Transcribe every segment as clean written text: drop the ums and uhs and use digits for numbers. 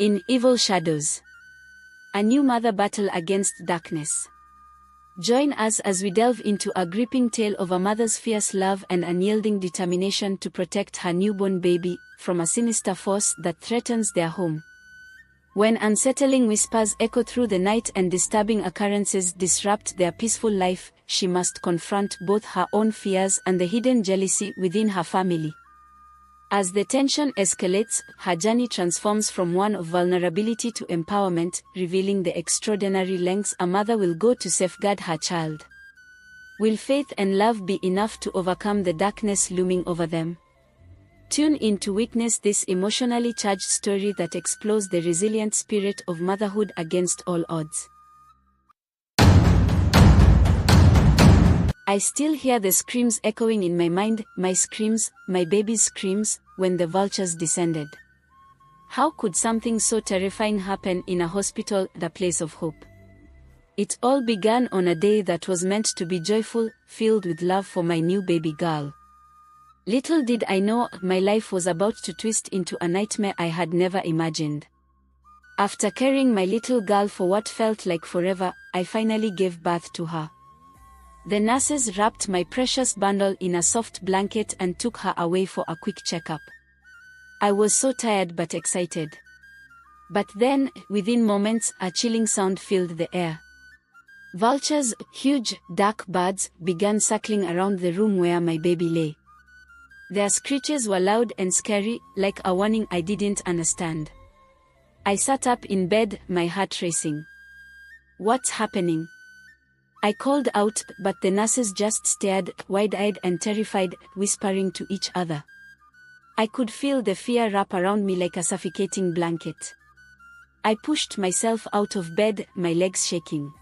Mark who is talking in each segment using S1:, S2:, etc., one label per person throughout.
S1: In EvilShadows, a new mother battle against darkness. Join us as we delve into a gripping tale of a mother's fierce love and unyielding determination to protect her newborn baby from a sinister force that threatens their home. When unsettling whispers echo through the night and disturbing occurrences disrupt their peaceful life, she must confront both her own fears and the hidden jealousy within her family. As the tension escalates, her journey transforms from one of vulnerability to empowerment, revealing the extraordinary lengths a mother will go to safeguard her child. Will faith and love be enough to overcome the darkness looming over them? Tune in to witness this emotionally charged story that explores the resilient spirit of motherhood against all odds. I still hear the screams echoing in my mind, my screams, my baby's screams, when the vultures descended. How could something so terrifying happen in a hospital, the place of hope? It all began on a day that was meant to be joyful, filled with love for my new baby girl. Little did I know, my life was about to twist into a nightmare I had never imagined. After carrying my little girl for what felt like forever, I finally gave birth to her. The nurses wrapped my precious bundle in a soft blanket and took her away for a quick checkup. I was so tired but excited. But then, within moments, a chilling sound filled the air. Vultures, huge, dark birds, began circling around the room where my baby lay. Their screeches were loud and scary, like a warning I didn't understand. I sat up in bed, my heart racing. What's happening? I called out, but the nurses just stared, wide-eyed and terrified, whispering to each other. I could feel the fear wrap around me like a suffocating blanket. I pushed myself out of bed, my legs shaking.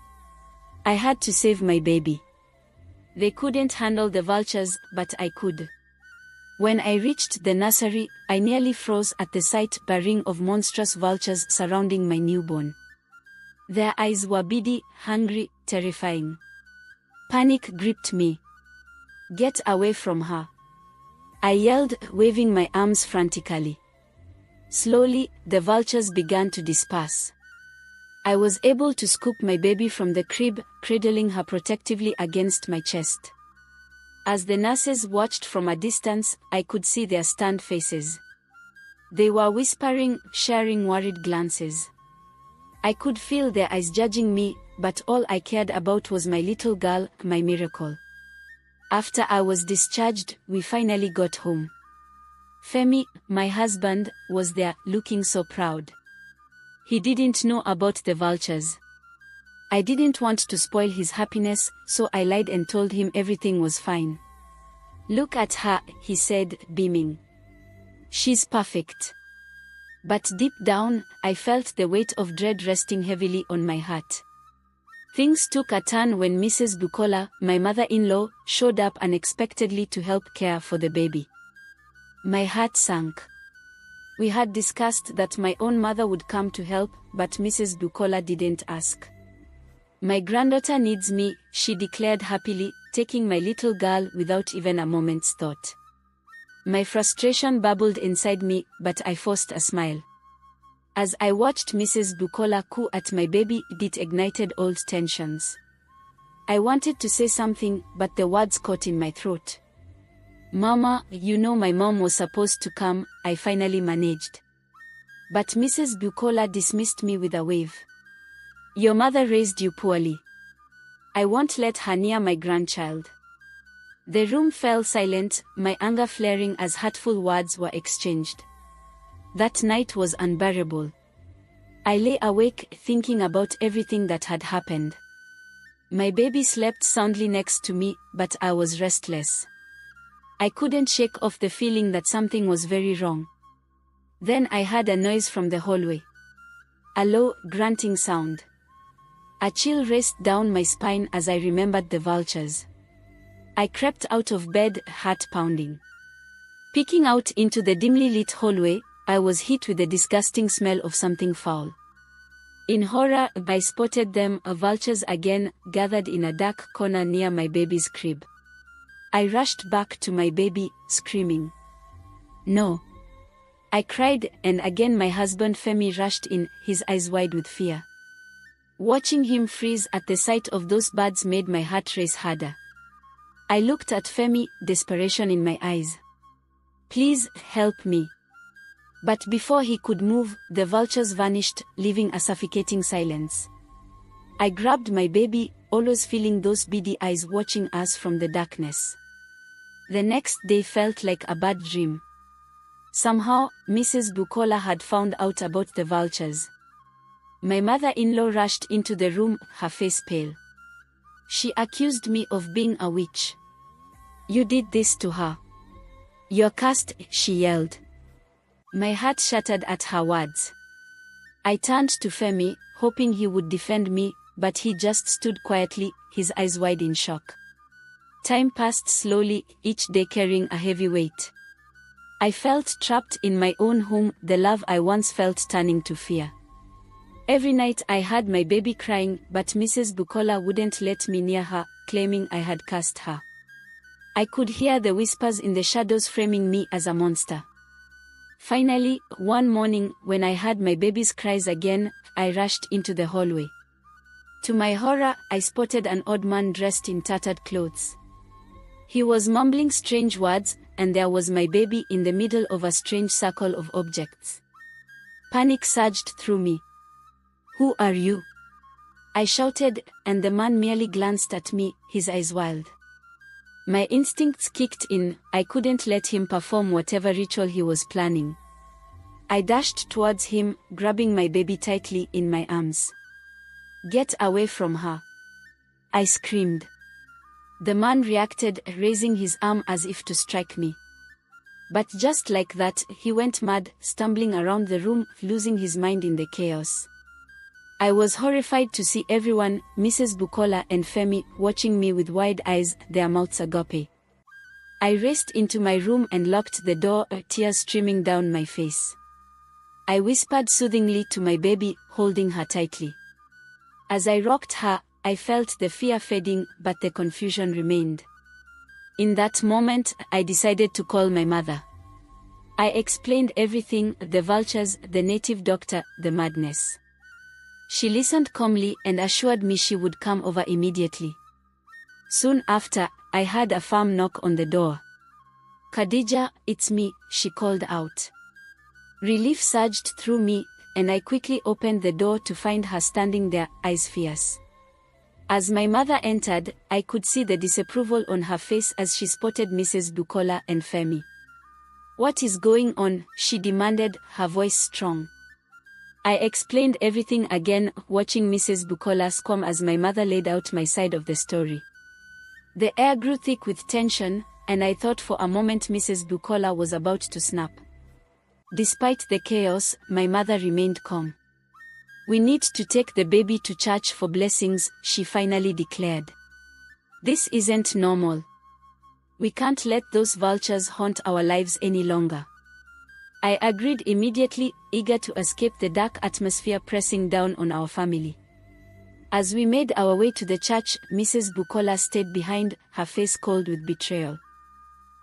S1: I had to save my baby. They couldn't handle the vultures, but I could. When I reached the nursery, I nearly froze at the sight, a ring of monstrous vultures surrounding my newborn. Their eyes were beady, hungry, terrifying. Panic gripped me. Get away from her! I yelled, waving my arms frantically. Slowly, the vultures began to disperse. I was able to scoop my baby from the crib, cradling her protectively against my chest. As the nurses watched from a distance, I could see their stunned faces. They were whispering, sharing worried glances. I could feel their eyes judging me, but all I cared about was my little girl, my miracle. After I was discharged, we finally got home. Femi, my husband, was there, looking so proud. He didn't know about the vultures. I didn't want to spoil his happiness, so I lied and told him everything was fine. Look at her, he said, beaming. She's perfect. But deep down, I felt the weight of dread resting heavily on my heart. Things took a turn when Mrs. Bukola, my mother-in-law, showed up unexpectedly to help care for the baby. My heart sank. We had discussed that my own mother would come to help, but Mrs. Bukola didn't ask. My granddaughter needs me, she declared happily, taking my little girl without even a moment's thought. My frustration bubbled inside me, but I forced a smile. As I watched Mrs. Bukola coo at my baby, it ignited old tensions. I wanted to say something, but the words caught in my throat. Mama, you know my mom was supposed to come, I finally managed. But Mrs. Bukola dismissed me with a wave. Your mother raised you poorly. I won't let her near my grandchild. The room fell silent, my anger flaring as hurtful words were exchanged. That night was unbearable. I lay awake, thinking about everything that had happened. My baby slept soundly next to me, but I was restless. I couldn't shake off the feeling that something was very wrong. Then I heard a noise from the hallway. A low, grunting sound. A chill raced down my spine as I remembered the vultures. I crept out of bed, heart pounding. Peeking out into the dimly lit hallway, I was hit with the disgusting smell of something foul. In horror, I spotted them, vultures again, gathered in a dark corner near my baby's crib. I rushed back to my baby, screaming. No. I cried, and again my husband Femi rushed in, his eyes wide with fear. Watching him freeze at the sight of those birds made my heart race harder. I looked at Femi, desperation in my eyes. Please, help me. But before he could move, the vultures vanished, leaving a suffocating silence. I grabbed my baby, always feeling those beady eyes watching us from the darkness. The next day felt like a bad dream. Somehow, Mrs. Bukola had found out about the vultures. My mother-in-law rushed into the room, her face pale. She accused me of being a witch. You did this to her. You're cursed, she yelled. My heart shattered at her words. I turned to Femi, hoping he would defend me, but he just stood quietly, his eyes wide in shock. Time passed slowly, each day carrying a heavy weight. I felt trapped in my own home, the love I once felt turning to fear. Every night I had my baby crying, but Mrs. Bukola wouldn't let me near her, claiming I had cursed her. I could hear the whispers in the shadows framing me as a monster. Finally, one morning, when I heard my baby's cries again, I rushed into the hallway. To my horror, I spotted an old man dressed in tattered clothes. He was mumbling strange words, and there was my baby in the middle of a strange circle of objects. Panic surged through me. Who are you? I shouted, and the man merely glanced at me, his eyes wild. My instincts kicked in, I couldn't let him perform whatever ritual he was planning. I dashed towards him, grabbing my baby tightly in my arms. Get away from her! I screamed. The man reacted, raising his arm as if to strike me. But just like that, he went mad, stumbling around the room, losing his mind in the chaos. I was horrified to see everyone, Mrs. Bukola and Femi, watching me with wide eyes, their mouths agape. I raced into my room and locked the door, tears streaming down my face. I whispered soothingly to my baby, holding her tightly. As I rocked her, I felt the fear fading, but the confusion remained. In that moment, I decided to call my mother. I explained everything, the vultures, the native doctor, the madness. She listened calmly and assured me she would come over immediately. Soon after, I heard a firm knock on the door. Khadija, it's me, she called out. Relief surged through me, and I quickly opened the door to find her standing there, eyes fierce. As my mother entered, I could see the disapproval on her face as she spotted Mrs. Bukola and Femi. What is going on? She demanded, her voice strong. I explained everything again, watching Mrs. Bukola squirm as my mother laid out my side of the story. The air grew thick with tension, and I thought for a moment Mrs. Bukola was about to snap. Despite the chaos, my mother remained calm. We need to take the baby to church for blessings, she finally declared. This isn't normal. We can't let those vultures haunt our lives any longer. I agreed immediately, eager to escape the dark atmosphere pressing down on our family. As we made our way to the church, Mrs. Bukola stayed behind, her face cold with betrayal.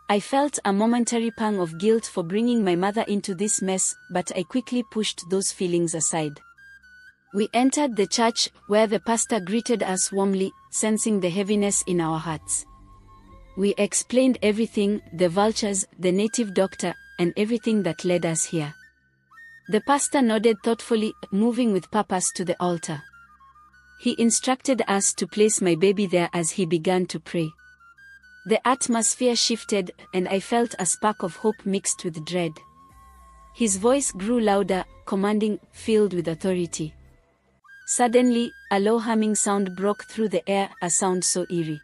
S1: I felt a momentary pang of guilt for bringing my mother into this mess, but I quickly pushed those feelings aside. We entered the church, where the pastor greeted us warmly, sensing the heaviness in our hearts. We explained everything, the vultures, the native doctor, and everything that led us here. The pastor nodded thoughtfully, moving with purpose to the altar. He instructed us to place my baby there as he began to pray. The atmosphere shifted, and I felt a spark of hope mixed with dread. His voice grew louder, commanding, filled with authority. Suddenly, a low humming sound broke through the air, a sound so eerie.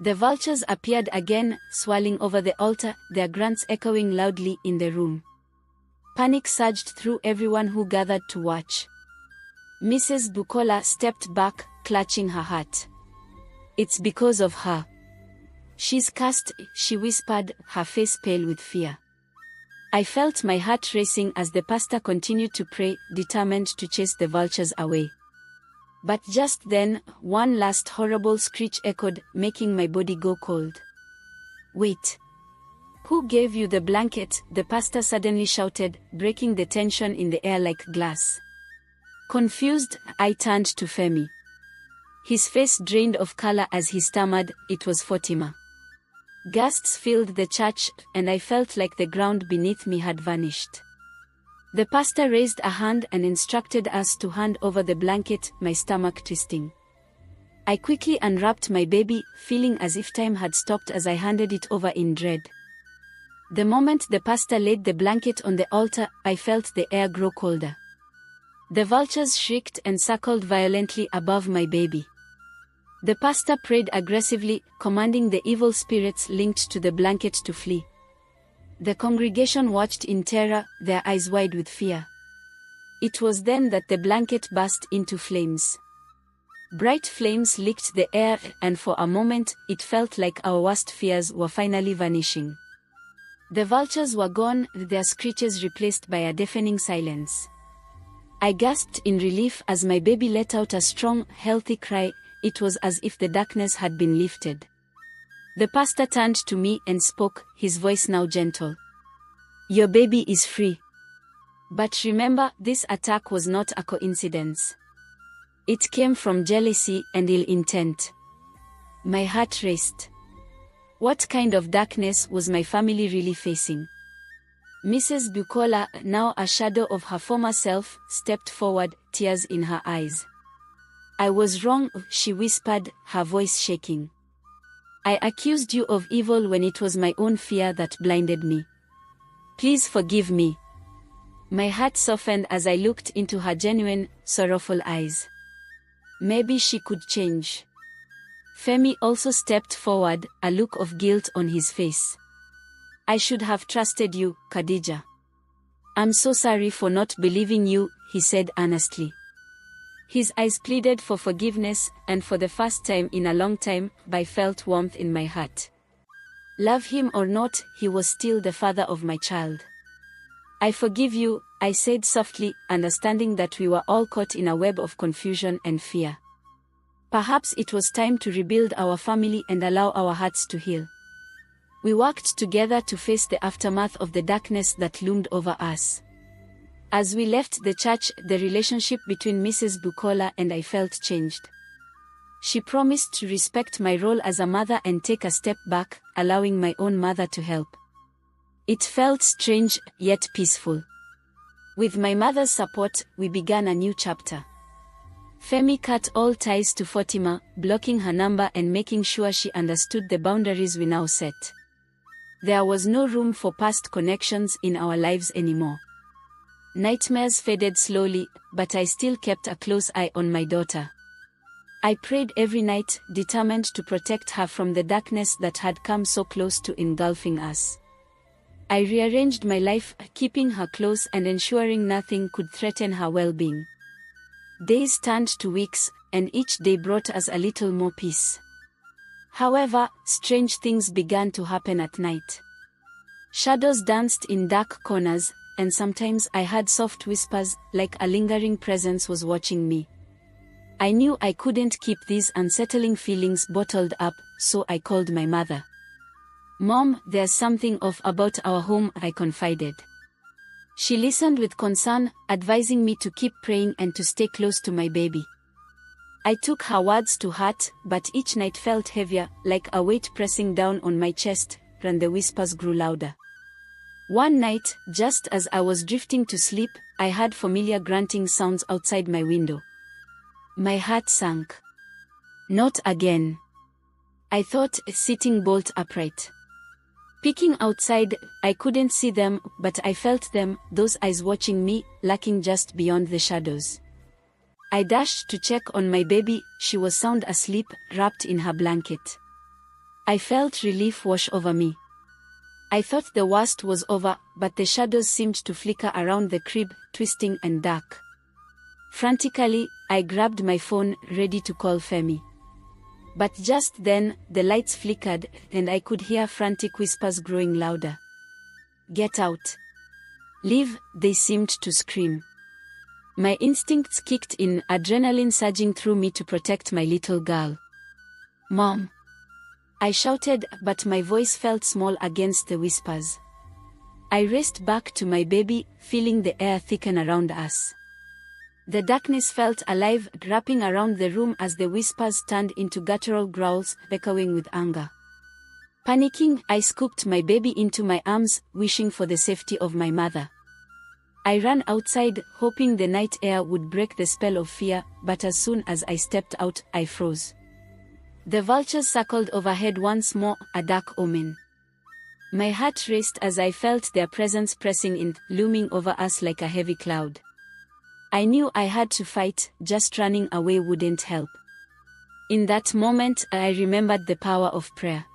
S1: The vultures appeared again, swirling over the altar, their grunts echoing loudly in the room. Panic surged through everyone who gathered to watch. Mrs. Bukola stepped back, clutching her heart. It's because of her. She's cursed, she whispered, her face pale with fear. I felt my heart racing as the pastor continued to pray, determined to chase the vultures away. But just then, one last horrible screech echoed, making my body go cold. Wait. Who gave you the blanket? The pastor suddenly shouted, breaking the tension in the air like glass. Confused, I turned to Femi. His face drained of color as he stammered, "It was Fatima." Gasps filled the church, and I felt like the ground beneath me had vanished. The pastor raised a hand and instructed us to hand over the blanket, my stomach twisting. I quickly unwrapped my baby, feeling as if time had stopped as I handed it over in dread. The moment the pastor laid the blanket on the altar, I felt the air grow colder. The vultures shrieked and circled violently above my baby. The pastor prayed aggressively, commanding the evil spirits linked to the blanket to flee. The congregation watched in terror, their eyes wide with fear. It was then that the blanket burst into flames. Bright flames licked the air, and for a moment, it felt like our worst fears were finally vanishing. The vultures were gone, their screeches replaced by a deafening silence. I gasped in relief as my baby let out a strong, healthy cry. It was as if the darkness had been lifted. The pastor turned to me and spoke, his voice now gentle. "Your baby is free. But remember, this attack was not a coincidence. It came from jealousy and ill intent." My heart raced. What kind of darkness was my family really facing? Mrs. Bukola, now a shadow of her former self, stepped forward, tears in her eyes. "I was wrong," she whispered, her voice shaking. "I accused you of evil when it was my own fear that blinded me. Please forgive me." My heart softened as I looked into her genuine, sorrowful eyes. Maybe she could change. Femi also stepped forward, a look of guilt on his face. "I should have trusted you, Khadija. I'm so sorry for not believing you," he said earnestly. His eyes pleaded for forgiveness, and for the first time in a long time, I felt warmth in my heart. Love him or not, he was still the father of my child. "I forgive you," I said softly, understanding that we were all caught in a web of confusion and fear. Perhaps it was time to rebuild our family and allow our hearts to heal. We worked together to face the aftermath of the darkness that loomed over us. As we left the church, the relationship between Mrs. Bukola and I felt changed. She promised to respect my role as a mother and take a step back, allowing my own mother to help. It felt strange, yet peaceful. With my mother's support, we began a new chapter. Femi cut all ties to Fatima, blocking her number and making sure she understood the boundaries we now set. There was no room for past connections in our lives anymore. Nightmares faded slowly, but I still kept a close eye on my daughter. I prayed every night, determined to protect her from the darkness that had come so close to engulfing us. I rearranged my life, keeping her close and ensuring nothing could threaten her well-being. Days turned to weeks, and each day brought us a little more peace. However, strange things began to happen at night. Shadows danced in dark corners, and sometimes I heard soft whispers, like a lingering presence was watching me. I knew I couldn't keep these unsettling feelings bottled up, so I called my mother. "Mom, there's something off about our home," I confided. She listened with concern, advising me to keep praying and to stay close to my baby. I took her words to heart, but each night felt heavier, like a weight pressing down on my chest, and the whispers grew louder. One night, just as I was drifting to sleep, I heard familiar grunting sounds outside my window. My heart sank. Not again. I thought, sitting bolt upright. Peeking outside, I couldn't see them, but I felt them, those eyes watching me, lurking just beyond the shadows. I dashed to check on my baby. She was sound asleep, wrapped in her blanket. I felt relief wash over me. I thought the worst was over, but the shadows seemed to flicker around the crib, twisting and dark. Frantically, I grabbed my phone, ready to call Femi. But just then, the lights flickered, and I could hear frantic whispers growing louder. "Get out. Leave," they seemed to scream. My instincts kicked in, adrenaline surging through me to protect my little girl. "Mom." I shouted, but my voice felt small against the whispers. I raced back to my baby, feeling the air thicken around us. The darkness felt alive, wrapping around the room as the whispers turned into guttural growls, echoing with anger. Panicking, I scooped my baby into my arms, wishing for the safety of my mother. I ran outside, hoping the night air would break the spell of fear, but as soon as I stepped out, I froze. The vultures circled overhead once more, a dark omen. My heart raced as I felt their presence pressing in, looming over us like a heavy cloud. I knew I had to fight, just running away wouldn't help. In that moment, I remembered the power of prayer.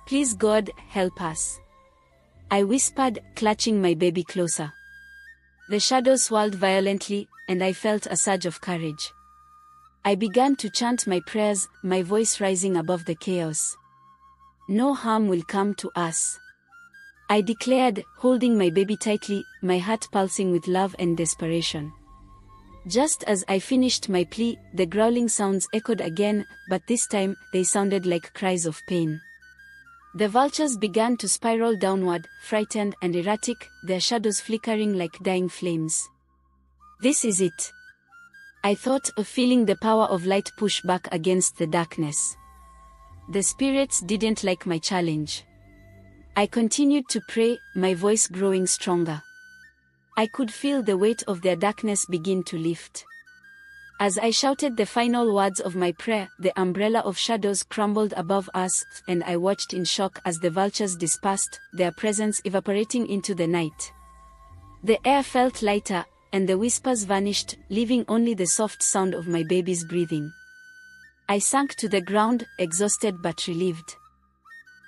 S1: "Please God, help us," I whispered, clutching my baby closer. The shadows swirled violently, and I felt a surge of courage. I began to chant my prayers, my voice rising above the chaos. "No harm will come to us," I declared, holding my baby tightly, my heart pulsing with love and desperation. Just as I finished my plea, the growling sounds echoed again, but this time, they sounded like cries of pain. The vultures began to spiral downward, frightened and erratic, their shadows flickering like dying flames. "This is it," I thought, feeling the power of light push back against the darkness. The spirits didn't like my challenge. I continued to pray, my voice growing stronger. I could feel the weight of their darkness begin to lift. As I shouted the final words of my prayer, the umbrella of shadows crumbled above us, and I watched in shock as the vultures dispersed, their presence evaporating into the night. The air felt lighter, and the whispers vanished, leaving only the soft sound of my baby's breathing. I sank to the ground, exhausted but relieved.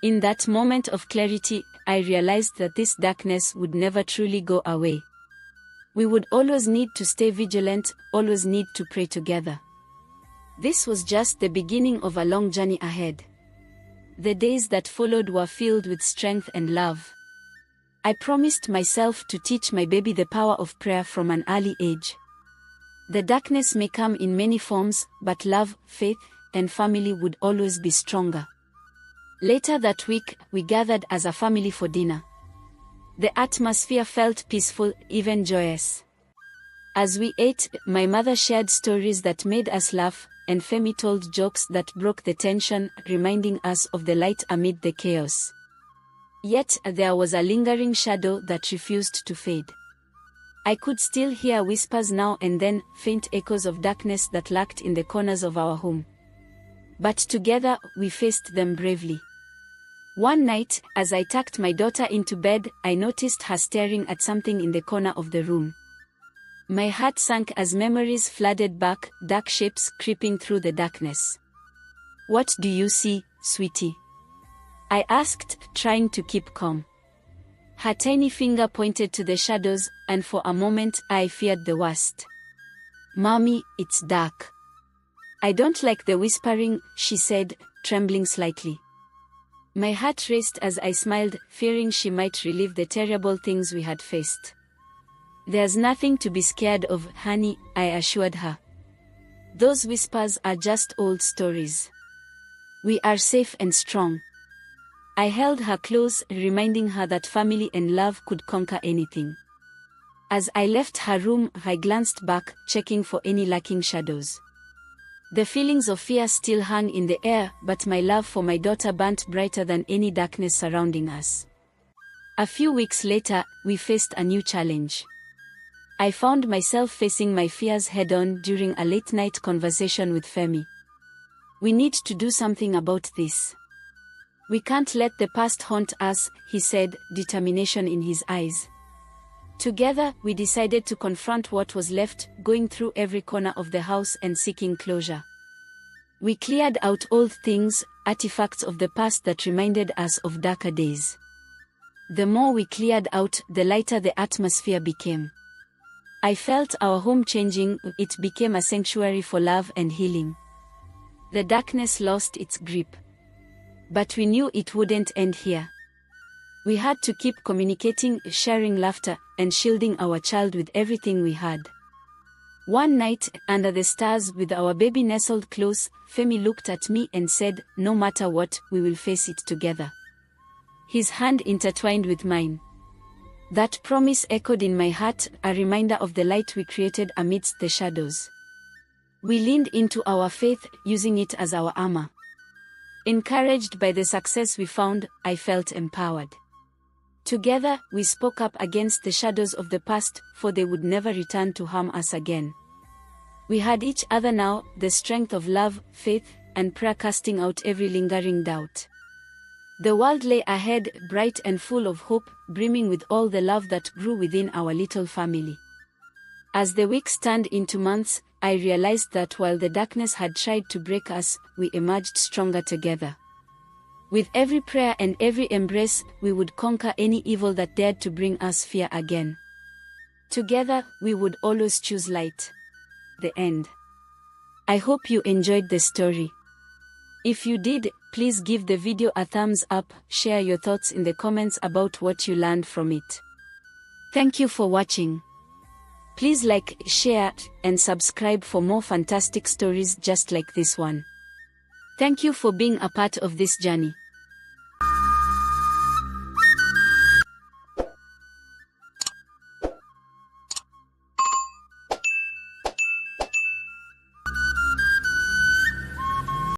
S1: In that moment of clarity, I realized that this darkness would never truly go away. We would always need to stay vigilant, always need to pray together. This was just the beginning of a long journey ahead. The days that followed were filled with strength and love. I promised myself to teach my baby the power of prayer from an early age. The darkness may come in many forms, but love, faith, and family would always be stronger. Later that week, we gathered as a family for dinner. The atmosphere felt peaceful, even joyous. As we ate, my mother shared stories that made us laugh, and Femi told jokes that broke the tension, reminding us of the light amid the chaos. Yet, there was a lingering shadow that refused to fade. I could still hear whispers now and then, faint echoes of darkness that lurked in the corners of our home. But together, we faced them bravely. One night, as I tucked my daughter into bed, I noticed her staring at something in the corner of the room. My heart sank as memories flooded back, dark shapes creeping through the darkness. "What do you see, sweetie?" I asked, trying to keep calm. Her tiny finger pointed to the shadows, and for a moment, I feared the worst. "Mommy, it's dark. I don't like the whispering," she said, trembling slightly. My heart raced as I smiled, fearing she might relive the terrible things we had faced. "There's nothing to be scared of, honey," I assured her. "Those whispers are just old stories. We are safe and strong." I held her close, reminding her that family and love could conquer anything. As I left her room, I glanced back, checking for any lurking shadows. The feelings of fear still hung in the air, but my love for my daughter burnt brighter than any darkness surrounding us. A few weeks later, we faced a new challenge. I found myself facing my fears head-on during a late-night conversation with Femi. "We need to do something about this. We can't let the past haunt us," he said, determination in his eyes. Together, we decided to confront what was left, going through every corner of the house and seeking closure. We cleared out old things, artifacts of the past that reminded us of darker days. The more we cleared out, the lighter the atmosphere became. I felt our home changing, it became a sanctuary for love and healing. The darkness lost its grip. But we knew it wouldn't end here. We had to keep communicating, sharing laughter, and shielding our child with everything we had. One night, under the stars with our baby nestled close, Femi looked at me and said, "No matter what, we will face it together." His hand intertwined with mine. That promise echoed in my heart, a reminder of the light we created amidst the shadows. We leaned into our faith, using it as our armor. Encouraged by the success we found, I felt empowered. Together, we spoke up against the shadows of the past, for they would never return to harm us again. We had each other now, the strength of love, faith, and prayer casting out every lingering doubt. The world lay ahead, bright and full of hope, brimming with all the love that grew within our little family. As the weeks turned into months, I realized that while the darkness had tried to break us, we emerged stronger together. With every prayer and every embrace, we would conquer any evil that dared to bring us fear again. Together, we would always choose light. The end. I hope you enjoyed the story. If you did, please give the video a thumbs up, share your thoughts in the comments about what you learned from it. Thank you for watching. Please like, share, and subscribe for more fantastic stories just like this one. Thank you for being a part of this journey.